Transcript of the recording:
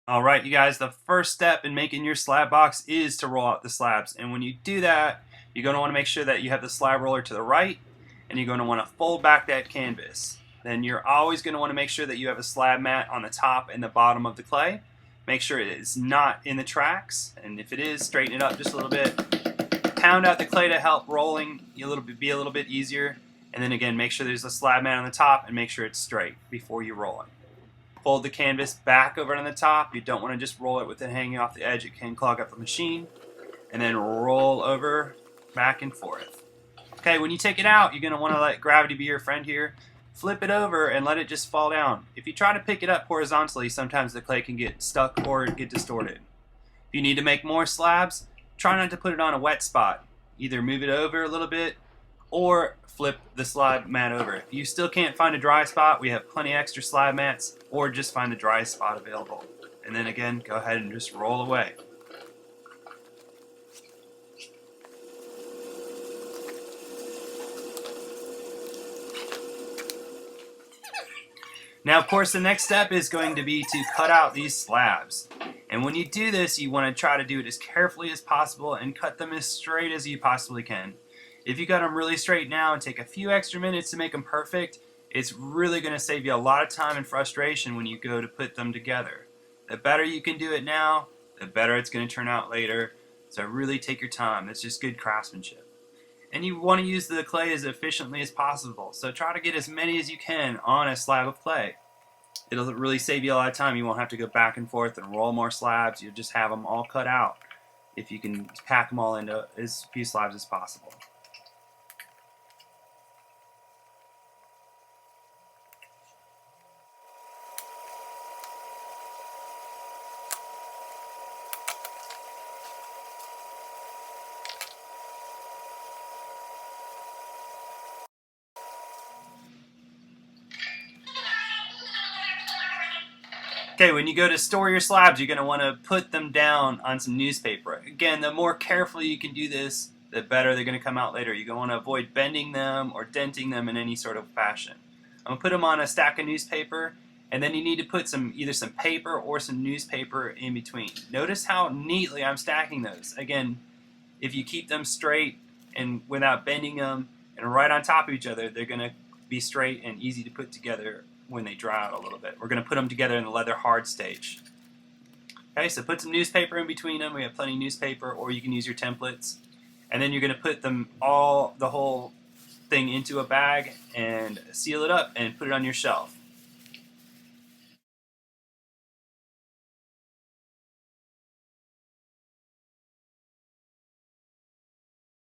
Alright, you guys, the first step in making your slab box is to roll out the slabs. And when you do that, you're going to want to make sure that you have the slab roller to the right, and you're going to want to fold back that canvas. Then you're always going to want to make sure that you have a slab mat on the top and the bottom of the clay. Make sure it is not in the tracks, and if it is, straighten it up just a little bit. Pound out the clay to help rolling be a little bit easier. And then again, make sure there's a slab mat on the top and make sure it's straight before you roll it. Fold the canvas back over on the top. You don't want to just roll it with it hanging off the edge. It can clog up the machine. And then roll over back and forth. Okay, when you take it out, you're going to want to let gravity be your friend here. Flip it over and let it just fall down. If you try to pick it up horizontally, sometimes the clay can get stuck or get distorted. If you need to make more slabs, try not to put it on a wet spot. Either move it over a little bit or flip the slab mat over. If you still can't find a dry spot, we have plenty extra slab mats, or just find the driest spot available. And then again, go ahead and just roll away. Now, of course, the next step is going to be to cut out these slabs. And when you do this, you want to try to do it as carefully as possible and cut them as straight as you possibly can. If you cut them really straight now and take a few extra minutes to make them perfect, it's really going to save you a lot of time and frustration when you go to put them together. The better you can do it now, the better it's going to turn out later. So really take your time. That's just good craftsmanship. And you want to use the clay as efficiently as possible. So try to get as many as you can on a slab of clay. It'll really save you a lot of time. You won't have to go back and forth and roll more slabs. You'll just have them all cut out if you can pack them all into as few slabs as possible. Okay, when you go to store your slabs, you're going to want to put them down on some newspaper. Again, the more carefully you can do this, the better they're going to come out later. You're going to want to avoid bending them or denting them in any sort of fashion. I'm going to put them on a stack of newspaper, and then you need to put either some paper or some newspaper in between. Notice how neatly I'm stacking those. Again, if you keep them straight and without bending them and right on top of each other, they're going to be straight and easy to put together when they dry out a little bit. We're going to put them together in the leather hard stage. Okay, so put some newspaper in between them. We have plenty of newspaper, or you can use your templates. And then you're going to put the whole thing into a bag and seal it up and put it on your shelf.